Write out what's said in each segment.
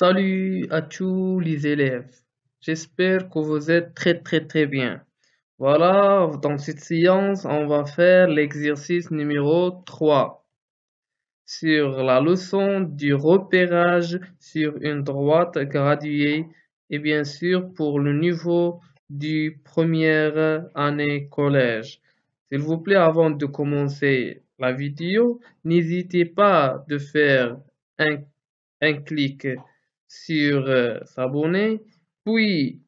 Salut à tous les élèves. J'espère que vous êtes très bien. Voilà, dans cette séance, on va faire l'exercice numéro 3 sur la leçon du repérage sur une droite graduée et bien sûr pour le niveau du première année collège. S'il vous plaît, avant de commencer la vidéo, n'hésitez pas de faire un clic sur s'abonner, puis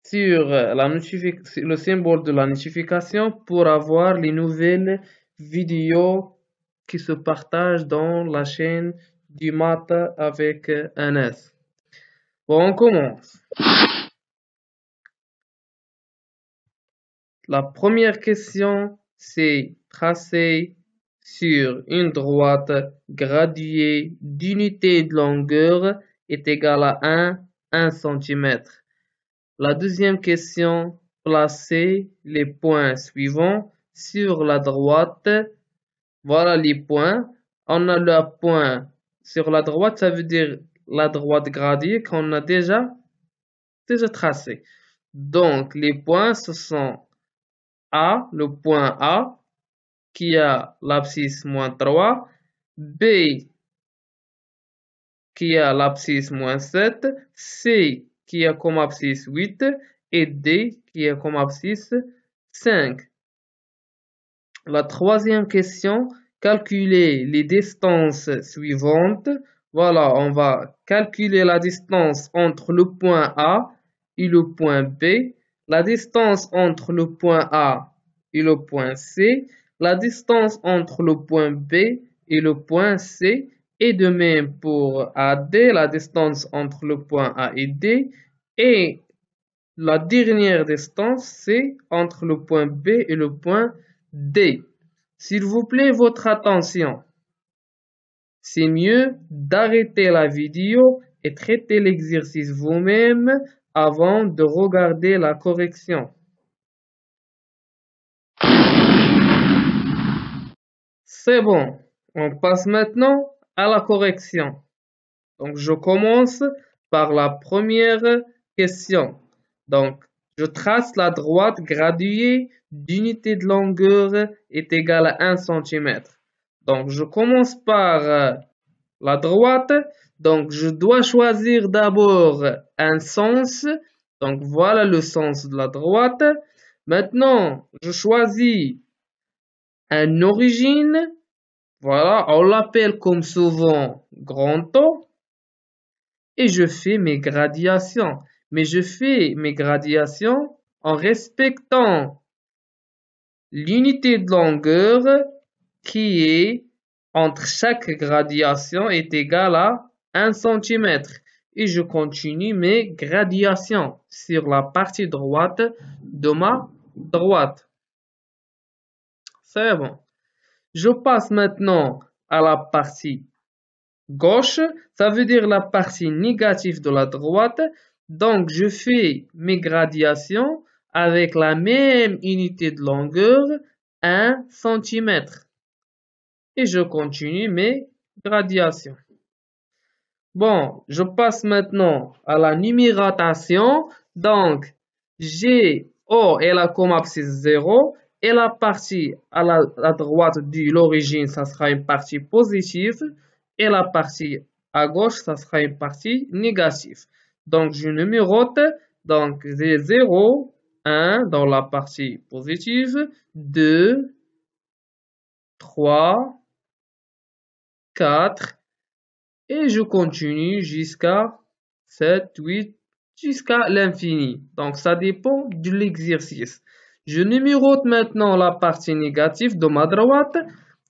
sur le symbole de la notification pour avoir les nouvelles vidéos qui se partagent dans la chaîne du Math avec un S. Bon, on commence. La première question, c'est tracer sur une droite graduée d'unité de longueur est égale à 1 cm. La deuxième question, placer les points suivants sur la droite. Voilà les points. On a le point sur la droite, ça veut dire la droite graduée qu'on a déjà tracé. Donc, les points, ce sont A, le point A, qui a l'abscisse -3, B, qui a l'abscisse -7, C, qui a comme abscisse 8, et D, qui a comme abscisse 5. La troisième question, calculer les distances suivantes. Voilà, on va calculer la distance entre le point A et le point B, la distance entre le point A et le point C, la distance entre le point B et le point C, et de même pour AD, la distance entre le point A et D, et la dernière distance, c'est entre le point B et le point D. S'il vous plaît, votre attention. C'est mieux d'arrêter la vidéo et traiter l'exercice vous-même avant de regarder la correction. C'est bon. On passe maintenant à la correction. Donc, je commence par la première question. Donc, je trace la droite graduée d'unité de longueur est égale à 1 cm. Donc, je commence par la droite. Donc, je dois choisir d'abord un sens. Donc, voilà le sens de la droite. Maintenant, je choisis une origine. Voilà, on l'appelle comme souvent grand O. Et je fais mes gradations. Mais je fais mes gradations en respectant l'unité de longueur qui est entre chaque gradation est égale à 1 cm. Et je continue mes gradations sur la partie droite de ma droite. C'est bon. Je passe maintenant à la partie gauche, ça veut dire la partie négative de la droite. Donc, je fais mes gradations avec la même unité de longueur, 1 cm. Et je continue mes gradations. Bon, je passe maintenant à la numérotation. Donc, j'ai O est là comme abscisse 0. Et la partie à la droite de l'origine, ça sera une partie positive. Et la partie à gauche, ça sera une partie négative. Donc, je numérote. Donc, j'ai 0, 1 dans la partie positive, 2, 3, 4, et je continue jusqu'à 7, 8, jusqu'à l'infini. Donc, ça dépend de l'exercice. Je numérote maintenant la partie négative de ma droite.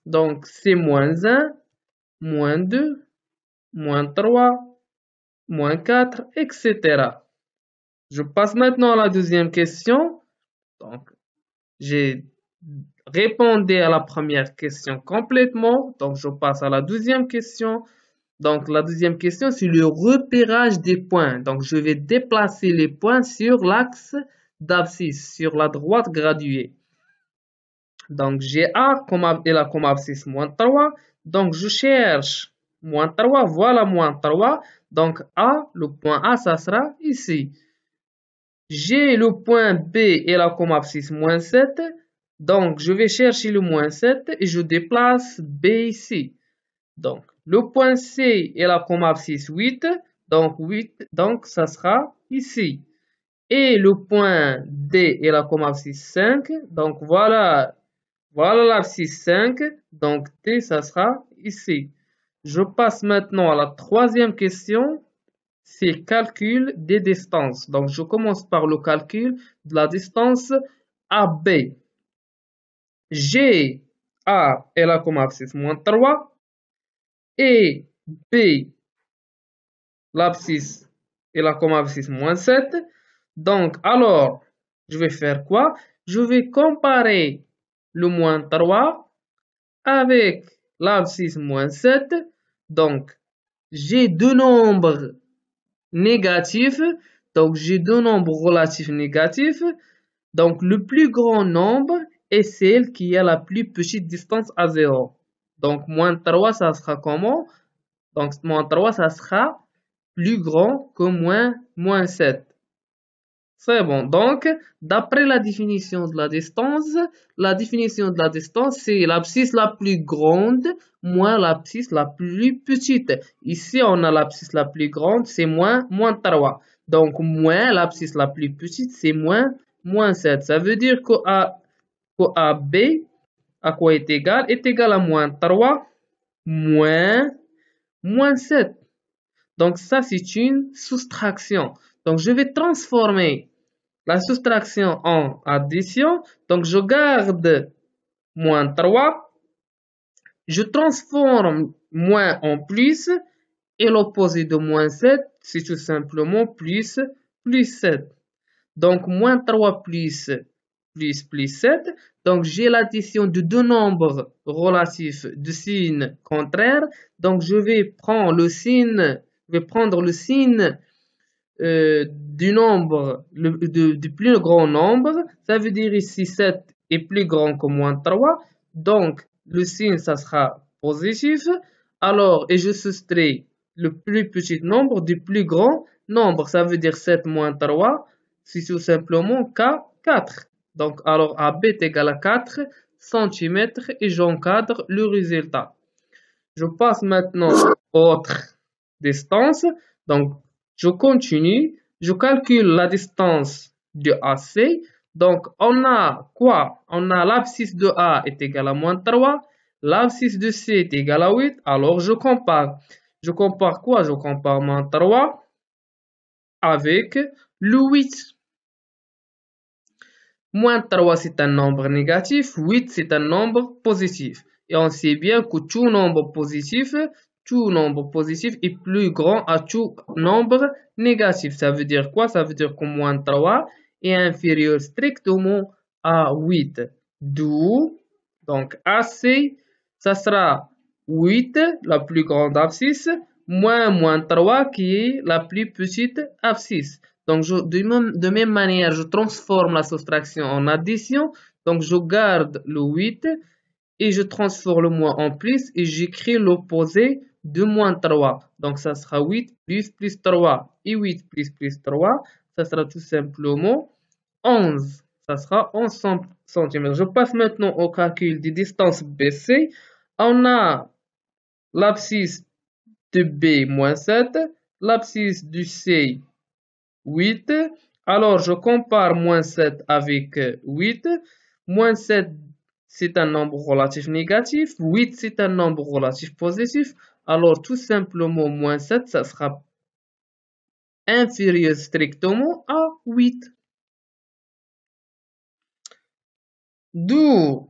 Donc, c'est -1, -2, -3, -4, etc. Je passe maintenant à la deuxième question. Donc, j'ai répondu à la première question complètement. Donc, je passe à la deuxième question. Donc, la deuxième question, c'est le repérage des points. Donc, je vais déplacer les points sur l'axe d'abscisse, sur la droite graduée. Donc, j'ai A comme abscisse -3. Donc, je cherche moins 3, voilà moins 3. Donc A, le point A, ça sera ici. J'ai le point B et là comme abscisse moins 7. Donc je vais chercher le moins 7 et je déplace B ici. Donc le point C est là comme abscisse 8. Donc 8, donc ça sera ici. Et le point D est là comme abscisse 5. Donc voilà l'abscisse 5. Donc T, ça sera ici. Je passe maintenant à la troisième question. C'est calcul des distances. Donc je commence par le calcul de la distance AB. G, A est là comme abscisse moins 3. Et B, l'abscisse est là comme abscisse moins 7. Donc, alors, je vais faire quoi? Je vais comparer le moins 3 avec l'abscisse moins 7. Donc, j'ai deux nombres négatifs. Donc, j'ai deux nombres relatifs négatifs. Donc, le plus grand nombre est celle qui a la plus petite distance à 0. Donc, moins 3, ça sera comment? Donc, moins 3, ça sera plus grand que moins 7. C'est bon. Donc, d'après la définition de la distance, c'est l'abscisse la plus grande moins l'abscisse la plus petite. Ici, on a l'abscisse la plus grande, c'est moins 3. Donc, moins l'abscisse la plus petite, c'est moins 7. Ça veut dire que AB, à quoi est égal à moins 3 moins 7. Donc, ça, c'est une soustraction. Donc, je vais transformer la soustraction en addition. Donc, je garde moins 3. Je transforme moins en plus. Et l'opposé de moins 7, c'est tout simplement plus 7. Donc, moins 3 plus 7. Donc, j'ai l'addition de deux nombres relatifs de signes contraires. Donc, je vais prendre le signe du nombre, du plus grand nombre. Ça veut dire ici 7 est plus grand que moins 3. Donc, le signe, ça sera positif. Alors, et je soustrais le plus petit nombre du plus grand nombre. Ça veut dire 7 moins 3. C'est tout simplement 4. Donc, alors, AB est égal à 4 cm et j'encadre le résultat. Je passe maintenant aux autres distances. Donc, je continue. Je calcule la distance de AC. Donc, on a quoi? On a l'abscisse de A est égal à moins 3. L'abscisse de C est égal à 8. Alors, je compare. Je compare quoi? Je compare moins 3 avec le 8. Moins 3, c'est un nombre négatif. 8, c'est un nombre positif. Et on sait bien que tout nombre positif est plus grand à tout nombre négatif. Ça veut dire quoi? Ça veut dire que moins 3 est inférieur strictement à 8. D'où, donc AC, ça sera 8, la plus grande abscisse, moins 3 qui est la plus petite abscisse. Donc, de même manière, je transforme la soustraction en addition. Donc, je garde le 8 et je transforme le moins en plus et j'écris l'opposé de moins 3. Donc, ça sera 8 plus 3 et 8 plus 3. Ça sera tout simplement 11. Ça sera 11 cm. Je passe maintenant au calcul des distances BC. On a l'abscisse de B moins 7, l'abscisse du C 8. Alors, je compare moins 7 avec 8. Moins 7, c'est un nombre relatif négatif. 8, c'est un nombre relatif positif. Alors, tout simplement, moins 7, ça sera inférieur strictement à 8. D'où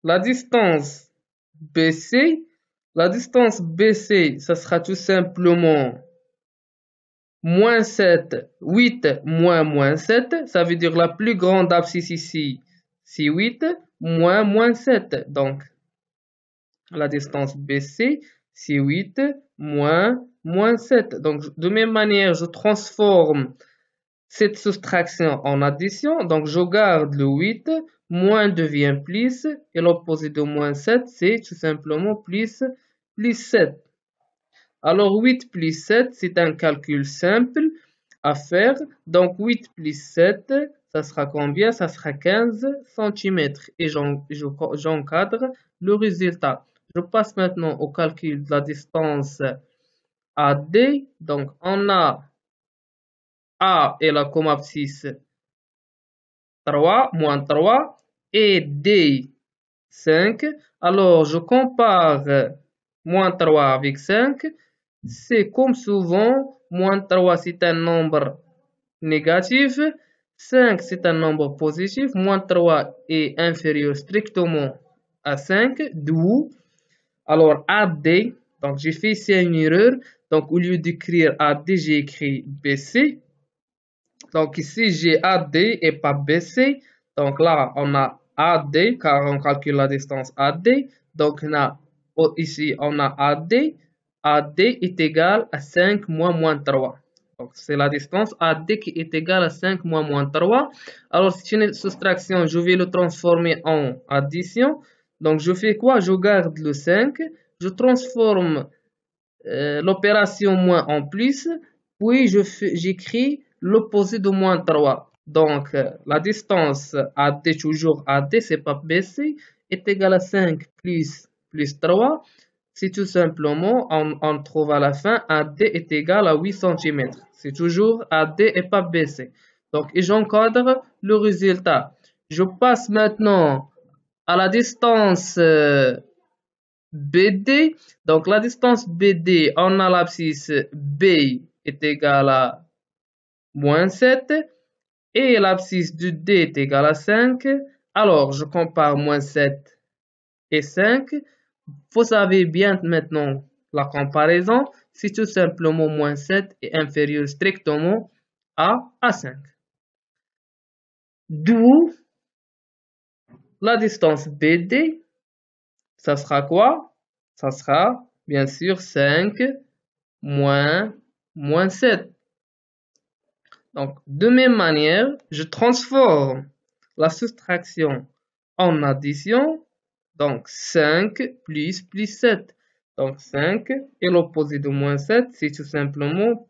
la distance BC. La distance BC, ça sera tout simplement moins 7, 8 moins 7, ça veut dire la plus grande abscisse ici, c'est 8, moins 7. Donc, la distance BC, c'est 8 moins 7. Donc, de même manière, je transforme cette soustraction en addition. Donc, je garde le 8, moins devient plus, et l'opposé de moins 7, c'est tout simplement plus 7. Alors 8 plus 7, c'est un calcul simple à faire. Donc 8 plus 7, ça sera combien? Ça sera 15 cm. Et j'encadre le résultat. Je passe maintenant au calcul de la distance AD. Donc on a A est la comme abscisse 3, moins 3, et D 5. Alors je compare moins 3 avec 5. C'est comme souvent, moins 3 c'est un nombre négatif, 5 c'est un nombre positif, moins 3 est inférieur strictement à 5, d'où, alors AD, donc j'ai fait ici une erreur, donc au lieu d'écrire AD, j'ai écrit BC, donc ici j'ai AD et pas BC, donc là on a AD car on calcule la distance AD, donc ici on a AD, AD est égal à 5 moins 3. Donc c'est la distance AD qui est égale à 5 moins 3. Alors c'est une soustraction, je vais le transformer en addition. Donc je fais quoi? Je garde le 5, je transforme l'opération moins en plus, puis j'écris l'opposé de moins 3. Donc, la distance AD, toujours AD, c'est pas BC, est égale à 5 plus 3. C'est tout simplement, on trouve à la fin, AD est égal à 8 cm. C'est toujours AD et pas BC. Donc, et j'encadre le résultat. Je passe maintenant à la distance BD. Donc, la distance BD, on a l'abscisse B est égale à moins 7 et l'abscisse du D est égale à 5. Alors, je compare moins 7 et 5. Vous savez bien maintenant la comparaison. C'est tout simplement moins 7 est inférieur strictement à 5. D'où la distance BD, ça sera quoi? Ça sera bien sûr 5 moins 7. Donc, de même manière, je transforme la soustraction en addition. Donc, 5 plus 7. Donc, 5 et l'opposé de moins 7, c'est tout simplement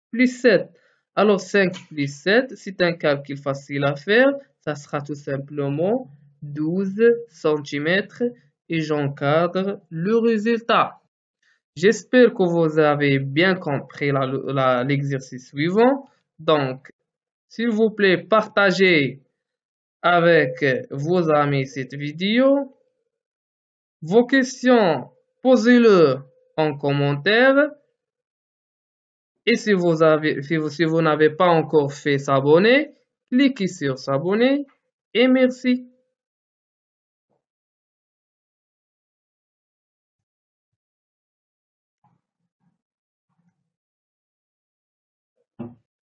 plus 7. Alors, 5 plus 7, c'est un calcul facile à faire. Ça sera tout simplement 12 cm et j'encadre le résultat. J'espère que vous avez bien compris l'exercice suivant. Donc, s'il vous plaît, partagez avec vos amis cette vidéo. Vos questions, posez-le en commentaire. Et si vous n'avez pas encore fait s'abonner, cliquez sur s'abonner et merci.